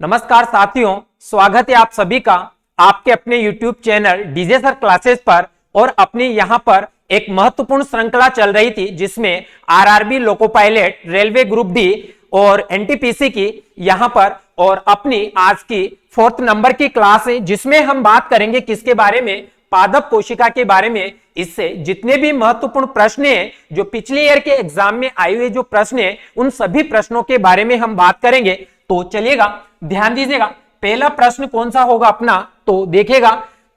नमस्कार साथियों, स्वागत है आप सभी का आपके अपने YouTube channel DJ sir classes पर। और अपनी यहाँ पर एक महत्वपूर्ण श्रृंखला चल रही थी जिसमें RRB, loco pilot, railway group D और एनटीपीसी की यहाँ पर और अपनी आज की 4th नंबर की क्लास है जिसमें हम बात करेंगे किसके बारे में, पादप कोशिका के बारे में। इससे जितने भी महत्वपूर्ण प्रश्न हैं जो पिछले ईयर के एग्जाम में आए हुए जो प्रश्न हैं उन सभी प्रश्नों के बारे में हम बात करेंगे। तो चलिएगा, ध्यान दीजिएगा। पहला प्रश्न कौन सा होगा अपना, तो देखिएगा।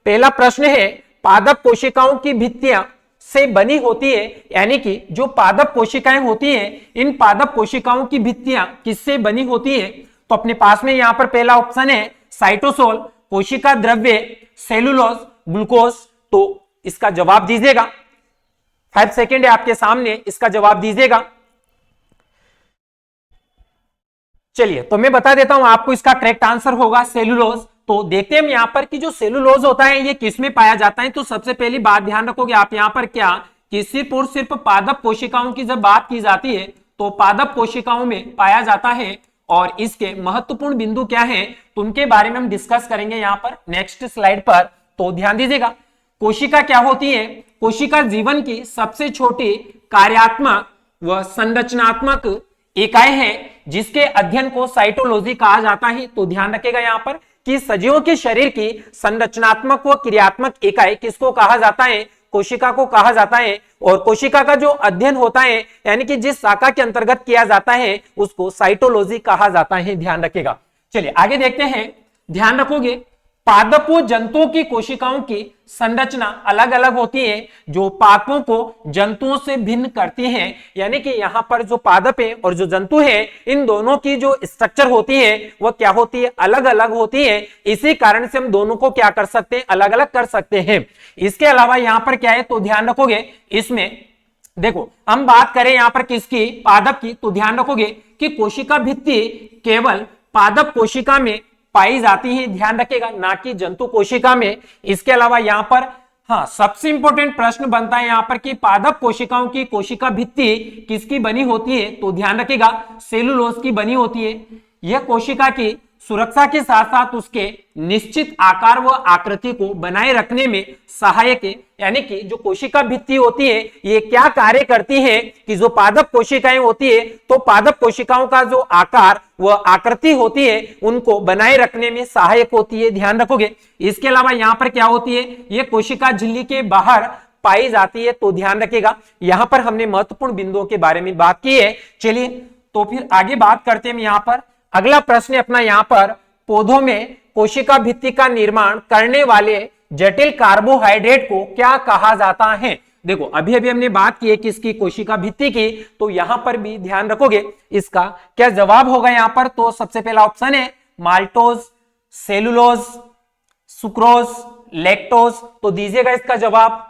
पहला प्रश्न है, पादप कोशिकाओं की भित्तियां से बनी होती है, यानी कि जो पादप कोशिकाएं होती हैं इन पादप कोशिकाओं की भित्तियां किससे बनी होती है। तो अपने पास में यहां पर पहला ऑप्शन है साइटोसोल, कोशिका द्रव्य, सेलुलोज, ग्लूकोज। तो इसका जवाब दीजिएगा। 5 सेकेंड है आपके सामने, इसका जवाब दीजिएगा। चलिए, तो मैं बता देता हूं आपको, इसका करेक्ट आंसर होगा सेलुलोज। तो देखते हैं हम यहां पर कि जो सेलुलोज होता है ये किस में पाया जाता है। तो सबसे पहली बात ध्यान रखोगे आप यहां पर क्या कि सिर्फ और सिर्फ पादप कोशिकाओं की जब बात की जाती है तो पादप कोशिकाओं में पाया जाता है। और इसके महत्वपूर्ण बिंदु क्या है तो उनके बारे में हम डिस्कस करेंगे यहां पर नेक्स्ट स्लाइड पर। तो ध्यान दीजिएगा, कोशिका क्या होती है। कोशिका जीवन की सबसे छोटी कार्यात्मक व संरचनात्मक इकाई है जिसके अध्ययन को साइटोलॉजी कहा जाता है। तो ध्यान रखिएगा यहां पर कि सजीवों के शरीर की संरचनात्मक व क्रियात्मक इकाई किसको कहा जाता है, कोशिका को कहा जाता है। और कोशिका का जो अध्ययन होता है यानी कि जिस शाखा के अंतर्गत किया जाता है उसको साइटोलॉजी कहा जाता है, ध्यान रखिएगा। चलिए आगे देखते हैं, ध्यान रखोगे पादपों जंतुओं की कोशिकाओं की संरचना अलग अलग होती है जो पादपों को जंतुओं से भिन्न करती हैं। यानी कि यहाँ पर जो पादप है और जो जंतु है इन दोनों की जो स्ट्रक्चर होती है वह क्या होती है, अलग अलग होती है। इसी कारण से हम दोनों को क्या कर सकते हैं, अलग अलग कर सकते हैं। इसके अलावा यहाँ पर क्या है तो ध्यान रखोगे, इसमें देखो हम बात करें यहाँ पर किसकी, पादप की। तो ध्यान रखोगे कि कोशिका भित्ति केवल पादप कोशिका में पाई जाती है, ध्यान रखिएगा, ना कि जंतु कोशिका में। इसके अलावा यहाँ पर हाँ सबसे इंपॉर्टेंट प्रश्न बनता है यहाँ पर कि पादप कोशिकाओं की कोशिका भित्ति किसकी बनी होती है। तो ध्यान रखिएगा सेलुलोज की बनी होती है। यह कोशिका की सुरक्षा के साथ साथ उसके निश्चित आकार व आकृति को बनाए रखने में सहायक है। यानी कि जो कोशिका भित्ति होती है ये क्या कार्य करती है कि जो पादप कोशिकाएं होती है तो पादप कोशिकाओं का जो आकार व आकृति होती है उनको बनाए रखने में सहायक होती है, ध्यान रखोगे। इसके अलावा यहाँ पर क्या होती है, ये कोशिका झिल्ली के बाहर पाई जाती है। तो ध्यान रखिएगा, यहाँ पर हमने महत्वपूर्ण बिंदुओं के बारे में बात की है। चलिए तो फिर आगे बात करते हैं यहाँ पर। अगला प्रश्न अपना यहाँ पर, पौधों में कोशिका भित्ति का निर्माण करने वाले जटिल कार्बोहाइड्रेट को क्या कहा जाता है। देखो अभी अभी हमने बात की है किसकी, कोशिका भित्ति की। तो यहां पर भी ध्यान रखोगे इसका क्या जवाब होगा यहां पर। तो सबसे पहला ऑप्शन है माल्टोज, सेलुलोज, सुक्रोज, लैक्टोज। तो दीजिएगा इसका जवाब।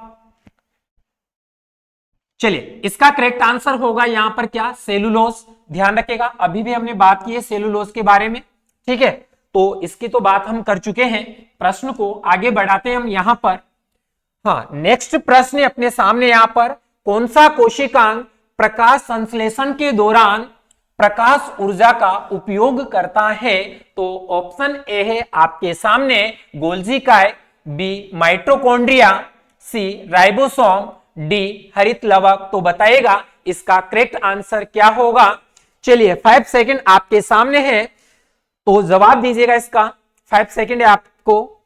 चलिए इसका करेक्ट आंसर होगा यहां पर क्या, सेलुलोज। ध्यान रखिएगा अभी भी हमने बात की है सेलुलोज के बारे में, ठीक है। तो इसकी तो बात हम कर चुके हैं। प्रश्न को आगे बढ़ाते हैं हम यहां पर। हाँ नेक्स्ट प्रश्न अपने सामने यहां पर, कौन सा कोशिकांग प्रकाश संश्लेषण के दौरान प्रकाश ऊर्जा का उपयोग करता है। तो ऑप्शन ए है आपके सामने गोल्जी काय, बी माइटोकॉन्ड्रिया, सी राइबोसोम, डी हरित लवक। तो बताइएगा इसका करेक्ट आंसर क्या होगा। चलिए 5 सेकंड आपके सामने है, तो जवाब दीजिएगा इसका। 5 सेकंड है आपको।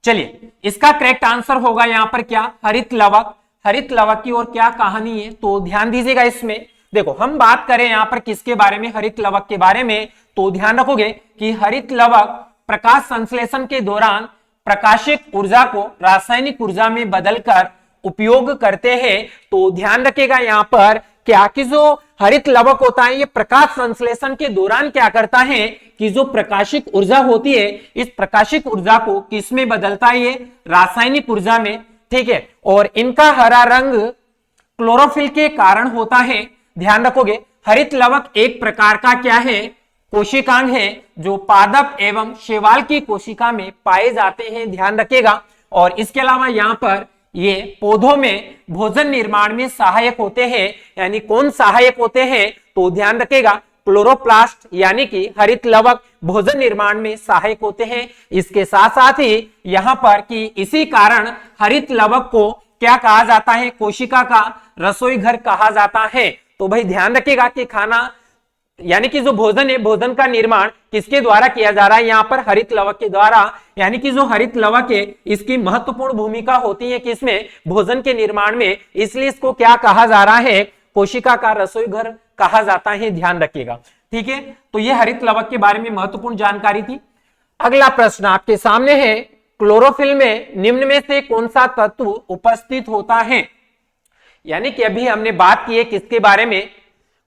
चलिए इसका करेक्ट आंसर होगा यहां पर क्या, हरित लवक। हरित लवक की और क्या कहानी है तो ध्यान दीजिएगा इसमें। देखो हम बात करें यहां पर किसके बारे में, हरित लवक के बारे में। तो ध्यान रखोगे कि हरित लवक प्रकाश संश्लेषण के दौरान प्रकाशिक ऊर्जा को रासायनिक ऊर्जा में बदलकर उपयोग करते हैं। तो ध्यान रखिएगा यहां पर क्या कि जो हरित लवक होता है ये प्रकाश संश्लेषण के दौरान क्या करता है कि जो प्रकाशिक ऊर्जा होती है इस प्रकाशिक ऊर्जा को किस में बदलता है, ये रासायनिक ऊर्जा में, ठीक है। और इनका हरा रंग क्लोरोफिल के कारण होता है। ध्यान रखोगे हरित लवक एक प्रकार का क्या है, कोशिकांग है जो पादप एवं शैवाल की कोशिका में पाए जाते हैं, ध्यान रखिएगा। और इसके अलावा यहाँ पर ये पौधों में भोजन निर्माण में सहायक होते हैं। यानी कौन सहायक होते हैं तो ध्यान रखिएगा क्लोरोप्लास्ट यानी कि हरित लवक भोजन निर्माण में सहायक होते हैं। इसके साथ साथ ही यहाँ पर कि इसी कारण हरित लवक को क्या कहा जाता है, कोशिका का रसोई घर कहा जाता है। तो भाई ध्यान रखिएगा कि खाना यानी कि जो भोजन है, भोजन का निर्माण किसके द्वारा किया जा रहा है, यहाँ पर हरित लवक के द्वारा। यानी कि जो हरित लवक है इसकी महत्वपूर्ण भूमिका होती है किसमें, भोजन के निर्माण में, इसलिए इसको क्या कहा जा रहा है, कोशिका का रसोई घर कहा जाता है, ध्यान रखिएगा। ठीक है, तो ये हरित लवक के बारे में महत्वपूर्ण जानकारी थी। अगला प्रश्न आपके सामने है, क्लोरोफिल में निम्न में से कौन सा तत्व उपस्थित होता है। यानी कि अभी हमने बात की है किसके बारे में,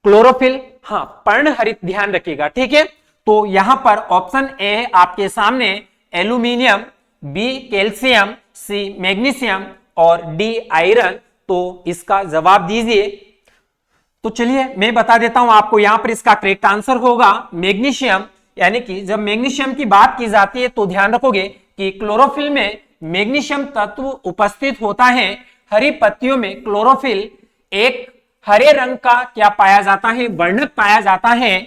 क्लोरोफिल, हाँ पर्णहरित, ध्यान रखिएगा। ठीक है, तो यहां पर ऑप्शन ए है आपके सामने aluminium, B calcium, C magnesium और डी आयरन। तो इसका जवाब दीजिए। तो चलिए मैं बता देता हूं आपको, यहां पर इसका करेक्ट आंसर होगा मैग्नीशियम। यानी कि जब मैग्नीशियम की बात की जाती है तो ध्यान रखोगे कि क्लोरोफिल में मैग्नीशियम तत्व उपस्थित होता है। हरी पत्तियों में क्लोरोफिल एक हरे रंग का क्या पाया जाता है, वर्णक पाया जाता है।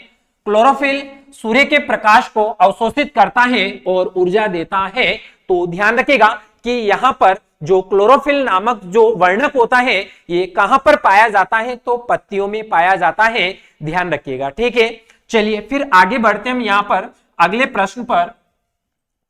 क्लोरोफिल सूर्य के प्रकाश को अवशोषित करता है और ऊर्जा देता है। तो ध्यान रखिएगा कि यहां पर जो क्लोरोफिल नामक जो वर्णक होता है ये कहां पर पाया जाता है, तो पत्तियों में पाया जाता है, ध्यान रखिएगा। ठीक है, चलिए फिर आगे बढ़ते हैं यहां पर अगले प्रश्न पर।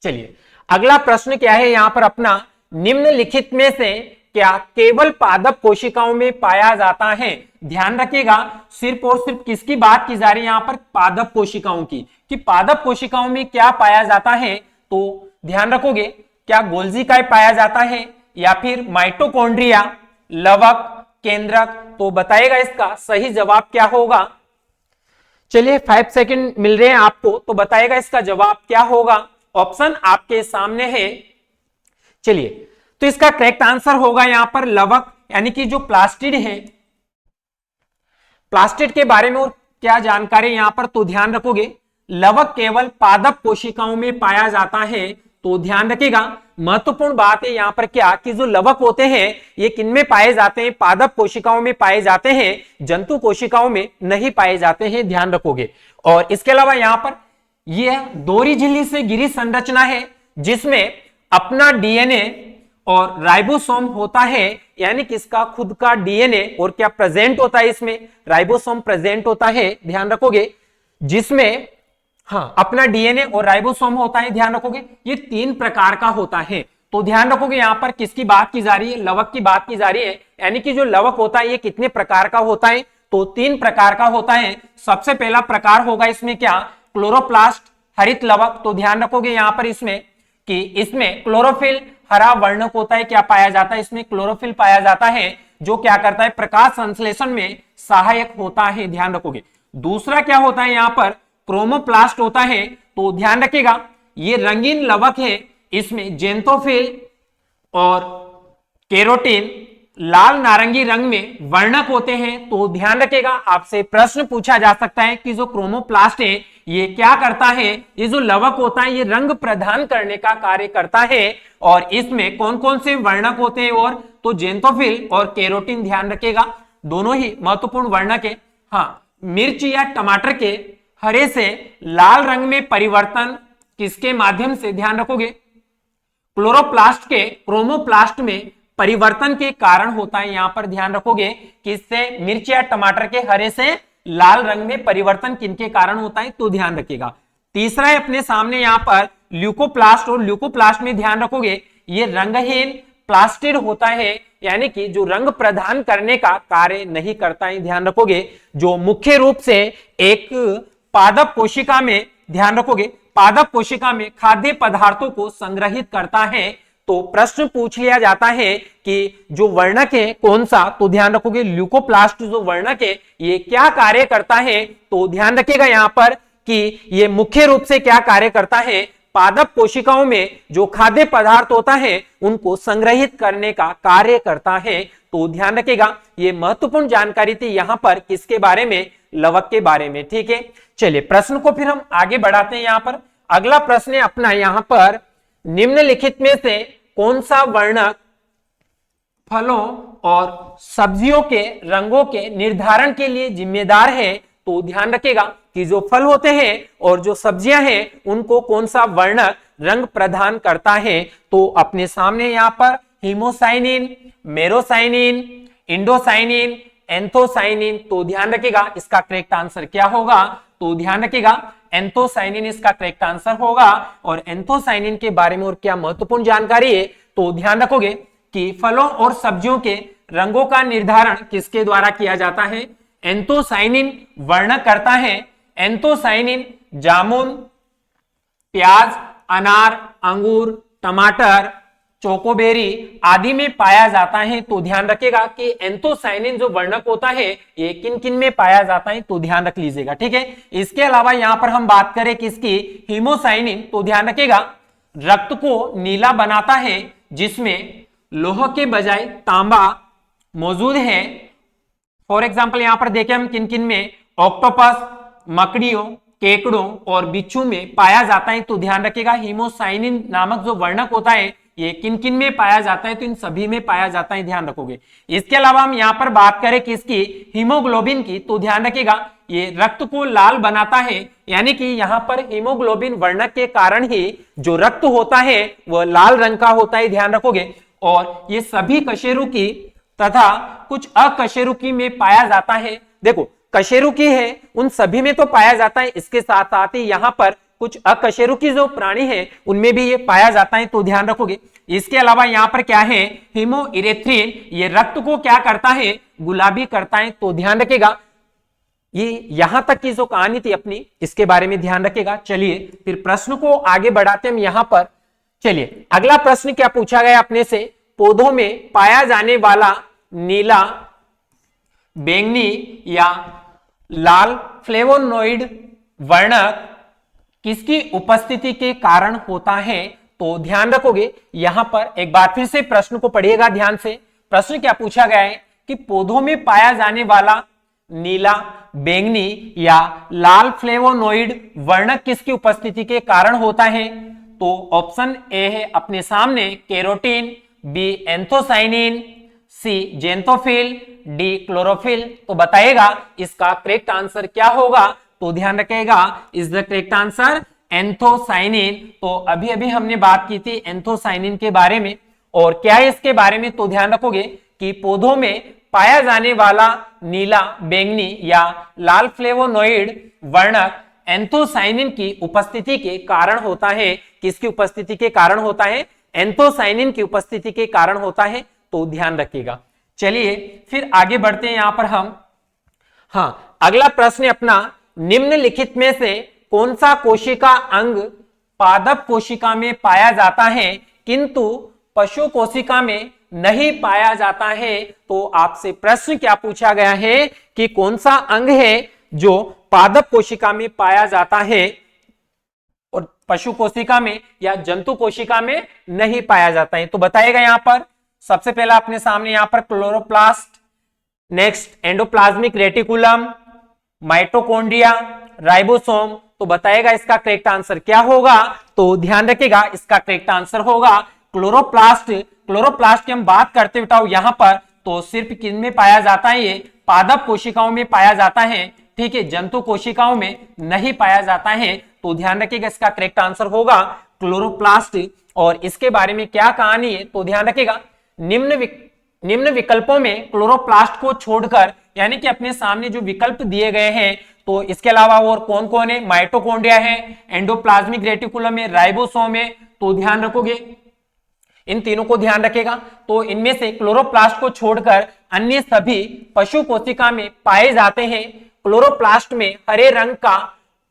चलिए अगला प्रश्न क्या है यहां पर अपना, निम्नलिखित में से क्या केवल पादप कोशिकाओं में पाया जाता है। ध्यान रखिएगा सिर्फ और सिर्फ किसकी बात की जा रही है यहां पर, पादप कोशिकाओं की, कि पादप कोशिकाओं में क्या पाया जाता है। तो ध्यान रखोगे क्या गोल्जी काय पाया जाता है या फिर माइटोकॉन्ड्रिया, लवक, केंद्रक। तो बताइएगा इसका सही जवाब क्या होगा। चलिए 5 सेकंड मिल रहे हैं आपको, तो बताइएगा इसका जवाब क्या होगा। ऑप्शन आपके सामने है। चलिए तो इसका करेक्ट आंसर होगा यहां पर लवक, यानी कि जो प्लास्टिड है। प्लास्टिड के बारे में और क्या जानकारी यहां पर, तो ध्यान रखोगे लवक केवल पादप कोशिकाओं में पाया जाता है। तो ध्यान रखिएगा महत्वपूर्ण बात है यहां पर क्या, कि जो लवक होते हैं ये किनमें पाए जाते हैं, पादप कोशिकाओं में पाए जाते हैं, जंतु कोशिकाओं में नहीं पाए जाते हैं, ध्यान रखोगे। और इसके अलावा यहां पर यह दोहरी झिल्ली से घिरी संरचना है जिसमें अपना डीएनए और राइबोसोम होता है। यानी कि इसका खुद का डीएनए और क्या प्रेजेंट होता है, इसमें राइबोसोम प्रेजेंट होता है, ध्यान रखोगे, जिसमें हाँ अपना डीएनए और राइबोसोम होता है, ध्यान रखोगे। ये 3 प्रकार का होता है। तो ध्यान रखोगे यहां पर किसकी बात की जा रही है, लवक की बात की जा रही है। यानी कि जो लवक होता है ये कितने प्रकार का होता है, तो 3 प्रकार का होता है। सबसे पहला प्रकार होगा इसमें क्या, क्लोरोप्लास्ट हरित लवक। तो ध्यान रखोगे यहां पर इसमें कि इसमें क्लोरोफिल हरा वर्णक होता है, क्या पाया जाता है, इसमें क्लोरोफिल पाया जाता है, जो क्या करता है, प्रकाश संश्लेषण में सहायक होता है, ध्यान रखोगे। दूसरा क्या होता है यहां पर, क्रोमोप्लास्ट होता है। तो ध्यान रखिएगा ये रंगीन लवक है, इसमें जेंथोफिल और केरोटीन लाल नारंगी रंग में वर्णक होते हैं। तो ध्यान रखिएगा आपसे प्रश्न पूछा जा सकता है कि जो क्रोमोप्लास्ट है ये क्या करता है, ये जो लवक होता है ये रंग प्रदान करने का कार्य करता है। और इसमें कौन कौन से वर्णक होते हैं, और तो जेंथोफिल और केरोटीन, ध्यान रखिएगा दोनों ही महत्वपूर्ण वर्णक है। हाँ, मिर्च या टमाटर के हरे से लाल रंग में परिवर्तन किसके माध्यम से, ध्यान रखोगे क्लोरोप्लास्ट के क्रोमोप्लास्ट में परिवर्तन के कारण होता है। यहां पर ध्यान रखोगे कि इससे मिर्च या टमाटर के हरे से लाल रंग में परिवर्तन किनके कारण होता है, तो ध्यान रखिएगा। तीसरा है अपने सामने यहां पर ल्यूकोप्लास्ट, और ल्यूकोप्लास्ट में ध्यान रखोगे ये रंगहीन प्लास्टिड होता है, यानी कि जो रंग प्रदान करने का कार्य नहीं करता है, ध्यान रखोगे। जो मुख्य रूप से एक पादप कोशिका में, ध्यान रखोगे पादप कोशिका में खाद्य पदार्थों को संग्रहित करता है। तो प्रश्न पूछ लिया जाता है कि जो वर्णक है कौन सा, तो ध्यान रखोगे ल्यूकोप्लास्ट जो वर्णक है ये क्या कार्य करता है। तो ध्यान रखिएगा यहां पर कि ये मुख्य रूप से क्या कार्य करता है, पादप कोशिकाओं में जो खाद्य पदार्थ होता है उनको संग्रहित करने का कार्य करता है। तो ध्यान रखिएगा ये महत्वपूर्ण जानकारी थी यहां पर किसके बारे में, लवक के बारे में। ठीक है, चलिए प्रश्न को फिर हम आगे बढ़ाते हैं। यहां पर अगला प्रश्न है अपना यहां पर, निम्नलिखित में से कौन सा वर्णक फलों और सब्जियों के रंगों के निर्धारण के लिए जिम्मेदार है। तो ध्यान रखिएगा कि जो फल होते हैं और जो सब्जियां हैं उनको कौन सा वर्णक रंग प्रदान करता है। तो अपने सामने यहाँ पर हीमोसाइनिन, मेरोसाइनिन, इंडोसाइनिन, एंथोसाइनिन, तो ध्यान रखिएगा इसका करेक्ट आंसर क्या होगा। तो ध्यान रखिएगा एंथोसाइनिन इसका करेक्ट आंसर होगा। और एंथोसाइनिन के बारे में और क्या महत्वपूर्ण जानकारी है, तो ध्यान रखोगे कि फलों और सब्जियों के रंगों का निर्धारण किसके द्वारा किया जाता है। एंथोसाइनिन वर्णक करता है। एंथोसाइनिन जामुन, प्याज, अनार, अंगूर, टमाटर, चोकोबेरी आदि में पाया जाता है। तो ध्यान रखिएगा कि एंथोसाइनिन जो वर्णक होता है ये किन किन में पाया जाता है, तो ध्यान रख लीजिएगा, ठीक है। इसके अलावा यहां पर हम बात करें किसकी, हीमोसाइनिन, तो ध्यान रखिएगा रक्त को नीला बनाता है जिसमें लोह के बजाय तांबा मौजूद है। फॉर एग्जाम्पल यहां पर देखें हम किन किन में, ऑक्टोपस, मकड़ियों, केकड़ों और बिच्छू में पाया जाता है। तो ध्यान रखिएगा हीमोसाइनिन नामक जो वर्णक होता है ये किन किन में पाया जाता है, तो इन सभी में पाया जाता है, ध्यान रखोगे। इसके अलावा हम यहाँ पर बात करें किसकी, हीमोग्लोबिन की, तो ध्यान रखिएगा ये रक्त को लाल बनाता है, यानी कि यहाँ पर हीमोग्लोबिन वर्णक के कारण ही जो रक्त होता है वह लाल रंग का होता है, ध्यान रखोगे। और ये सभी कशेरुकी तथा कुछ अकशेरुकी में पाया जाता है। देखो कशेरुकी है उन सभी में तो पाया जाता है, इसके साथ साथ ही यहाँ पर कुछ अकशेरुकी जो प्राणी है उनमें भी ये पाया जाता है, तो ध्यान रखोगे। इसके अलावा यहाँ पर क्या है, हीमोइरेथ्रिन, ये रक्त को क्या करता है, गुलाबी करता है, तो ध्यान रखिएगा। ये यहां तक की जो कहानी थी अपनी इसके बारे में ध्यान रखिएगा। चलिए फिर प्रश्न को आगे बढ़ाते हम यहाँ पर। चलिए अगला प्रश्न क्या पूछा गया अपने से, पौधों में पाया जाने वाला नीला, बैंगनी या लाल फ्लेवोनोइड वर्णक किसकी उपस्थिति के कारण होता है। तो ध्यान रखोगे यहां पर एक बार फिर से प्रश्न को पढ़िएगा ध्यान से। प्रश्न क्या पूछा गया है कि पौधों में पाया जाने वाला नीला, बैंगनी या लाल फ्लेवोनोइड वर्णक किसकी उपस्थिति के कारण होता है। तो ऑप्शन ए है अपने सामने कैरोटीन, बी एंथोसाइनिन, सी जेंथोफिल, डी क्लोरोफिल। तो बताइएगा इसका करेक्ट आंसर क्या होगा। तो ध्यान रखिएगा is the correct answer anthocyanin. तो अभी अभी हमने बात की थी एंथोसाइनिन के बारे में, और क्या है इसके बारे में, तो ध्यान रखोगे कि पौधों में पाया जाने वाला नीला, बैंगनी या लाल फ्लेवोनोइड वर्णक एंथोसाइनिन की उपस्थिति के कारण होता है। किसकी उपस्थिति के कारण होता है, एंथोसाइनिन की उपस्थिति के कारण होता है, तो ध्यान रखिएगा। चलिए फिर आगे बढ़ते हैं यहां पर हम। हाँ, अगला प्रश्न अपना, निम्नलिखित में से कौन सा कोशिका अंग पादप कोशिका में पाया जाता है किंतु पशु कोशिका में नहीं पाया जाता है। तो आपसे प्रश्न क्या पूछा गया है कि कौन सा अंग है जो पादप कोशिका में पाया जाता है और पशु कोशिका में या जंतु कोशिका में नहीं पाया जाता है। तो बताइएगा यहां पर सबसे पहला अपने सामने यहां पर chloroplast, next endoplasmic reticulum, mitochondria, ribosome. तो बताइएगा इसका करेक्ट आंसर क्या होगा। तो ध्यान रखिएगा इसका करेक्ट आंसर होगा क्लोरोप्लास्ट। क्लोरोप्लास्ट की हम बात करते हुए यहां पर तो सिर्फ किन में पाया जाता है, ये पादप कोशिकाओं में पाया जाता है, ठीक है, जंतु कोशिकाओं में नहीं पाया जाता है। तो ध्यान रखिएगा इसका करेक्ट आंसर होगा क्लोरोप्लास्ट। और इसके बारे में क्या कहानी है, तो ध्यान रखिएगा निम्न विकल्पों में क्लोरोप्लास्ट को छोड़कर, यानी कि अपने सामने जो विकल्प दिए गए हैं, तो इसके अलावा और कौन कौन है, माइटोकॉन्ड्रिया है, एंडोप्लाज्मिक रेटिकुलम है, राइबोसोम है। तो ध्यान रखोगे इन तीनों को ध्यान रखेगा। तो इनमें से क्लोरोप्लास्ट को छोड़कर अन्य सभी पशु कोशिका में पाए जाते हैं। क्लोरोप्लास्ट में हरे रंग का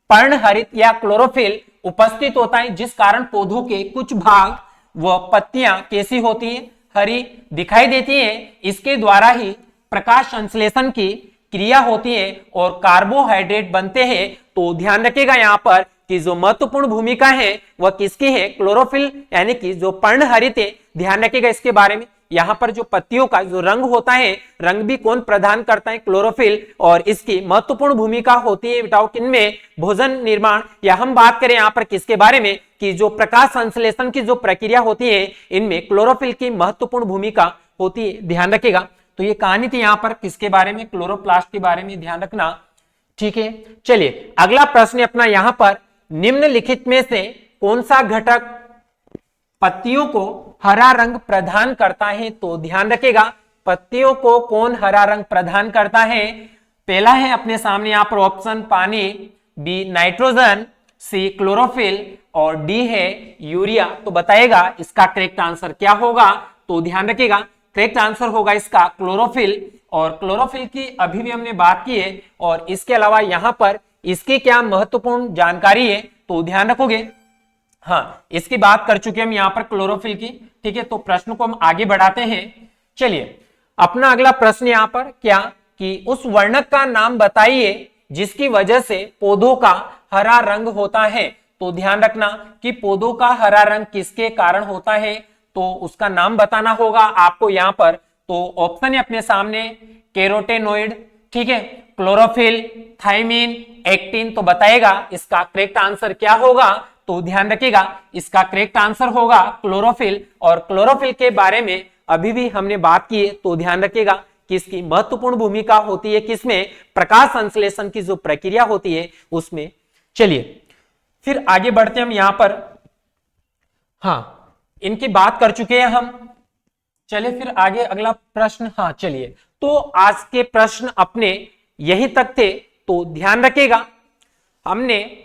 पर्णहरित या क्लोरोफिल उपस्थित होता है, जिस कारण पौधों के कुछ भाग व पत्तियां कैसी होती हैं, हरी दिखाई देती हैं। इसके द्वारा ही प्रकाश संश्लेषण की क्रिया होती है और कार्बोहाइड्रेट बनते हैं। तो ध्यान रखिएगा यहाँ पर कि जो महत्वपूर्ण भूमिका है वह किसकी है, क्लोरोफिल, यानी कि जो पर्णहरित है। ध्यान रखिएगा इसके बारे में। यहाँ पर जो पत्तियों का जो रंग होता है, रंग भी कौन प्रदान करता है, क्लोरोफिल, और इसकी महत्वपूर्ण भूमिका होती है बताओ किनमें, भोजन निर्माण। या हम बात करें यहाँ पर किसके बारे में कि जो प्रकाश संश्लेषण की जो प्रक्रिया होती है, इनमें क्लोरोफिल की महत्वपूर्ण भूमिका होती है। ध्यान रखिएगा। तो ये कहानी थी यहाँ पर किसके बारे में, क्लोरोप्लास्ट के बारे में। ध्यान रखना ठीक है, चलिए अगला प्रश्न अपना यहां पर, निम्नलिखित में से कौन सा घटक पत्तियों को हरा रंग प्रदान करता है? तो ध्यान रखिएगा, पत्तियों को कौन हरा रंग प्रदान करता है? पहला है अपने सामने यहां पर ऑप्शन पानी, बी नाइट्रोजन, सी क्लोरोफिल और डी है यूरिया। तो बताएगा इसका करेक्ट आंसर क्या होगा? तो ध्यान रखिएगा, करेक्ट आंसर होगा इसका क्लोरोफिल। और क्लोरोफिल की अभी भी हमने बात की है, और इसके अलावा यहां पर इसकी क्या महत्वपूर्ण जानकारी है तो ध्यान रखोगे। हाँ, इसकी बात कर चुके हम यहां पर क्लोरोफिल की। ठीक है, तो प्रश्न को हम आगे बढ़ाते हैं। चलिए अपना अगला प्रश्न यहां पर क्या कि उस वर्णक का नाम बताइए जिसकी वजह से पौधों का हरा रंग होता है। तो ध्यान रखना कि पौधों का हरा रंग किसके कारण होता है, तो उसका नाम बताना होगा आपको यहां पर। तो ऑप्शन है अपने सामने, कैरोटेनोइड, ठीक है, क्लोरोफिल, थायमिन, एक्टिन। तो बताएगा इसका करेक्ट आंसर क्या होगा? तो ध्यान रखिएगा, इसका करेक्ट आंसर होगा क्लोरोफिल। और क्लोरोफिल के बारे में अभी भी हमने बात की है, तो ध्यान रखिएगा कि इसकी महत्वपूर्ण भूमिका होती है किसमें? प्रकाश संश्लेषण की जो प्रक्रिया होती है उसमें। चलिए फिर आगे बढ़ते हम यहां पर। हाँ, इनकी बात कर चुके हैं हम। चलिए फिर आगे अगला प्रश्न। हाँ चलिए, तो आज के प्रश्न अपने यहीं तक थे। तो ध्यान रखिएगा, हमने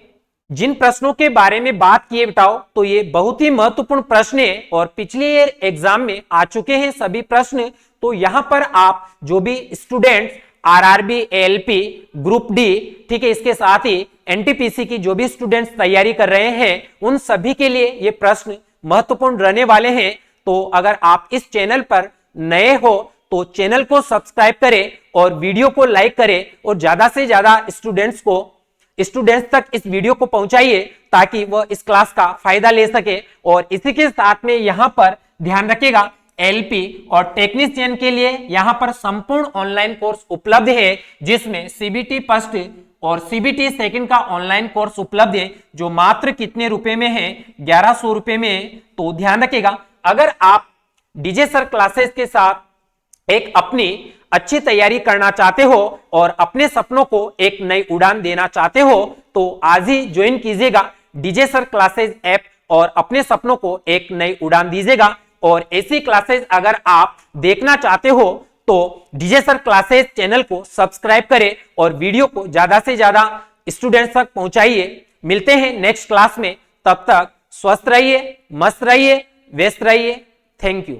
जिन प्रश्नों के बारे में बात किए बताओ, तो ये बहुत ही महत्वपूर्ण प्रश्न है और पिछले एग्जाम में आ चुके हैं सभी प्रश्न। तो यहां पर आप जो भी students RRB, ALP, group D, ठीक है, इसके साथ ही एनटीपीसी की जो भी स्टूडेंट्स तैयारी कर रहे हैं, उन सभी के लिए ये प्रश्न महत्वपूर्ण रहने वाले हैं। तो अगर आप इस चैनल पर नए हो तो चैनल को सब्सक्राइब करें और वीडियो को लाइक करें और ज्यादा से ज्यादा स्टूडेंट्स तक इस वीडियो को पहुंचाइए ताकि वह इस क्लास का फायदा ले सके। और इसी के साथ में यहां पर ध्यान रखिएगा, एलपी और टेक्नीशियन के लिए यहां पर संपूर्ण ऑनलाइन कोर्स उपलब्ध है, जिसमें सीबीटी फर्स्ट और सीबीटी सेकंड का ऑनलाइन कोर्स उपलब्ध है, जो मात्र कितने रुपए में है? 1100 रुपए में। तो ध्यान रखिएगा, अगर आप डीजे सर क्लासेस के साथ एक अपनी अच्छी तैयारी करना चाहते हो और अपने सपनों को एक नई उड़ान देना चाहते हो, तो आज ही ज्वाइन कीजिएगा डीजे सर क्लासेस ऐप और अपने सपनों को एक नई उड़ान दीजिएगा। और ऐसी क्लासेस अगर आप देखना चाहते हो तो डीजे सर क्लासेस चैनल को सब्सक्राइब करें और वीडियो को ज्यादा से ज्यादा स्टूडेंट्स तक पहुंचाइए। मिलते हैं नेक्स्ट क्लास में, तब तक स्वस्थ रहिए, मस्त रहिए, व्यस्त रहिए। Thank you.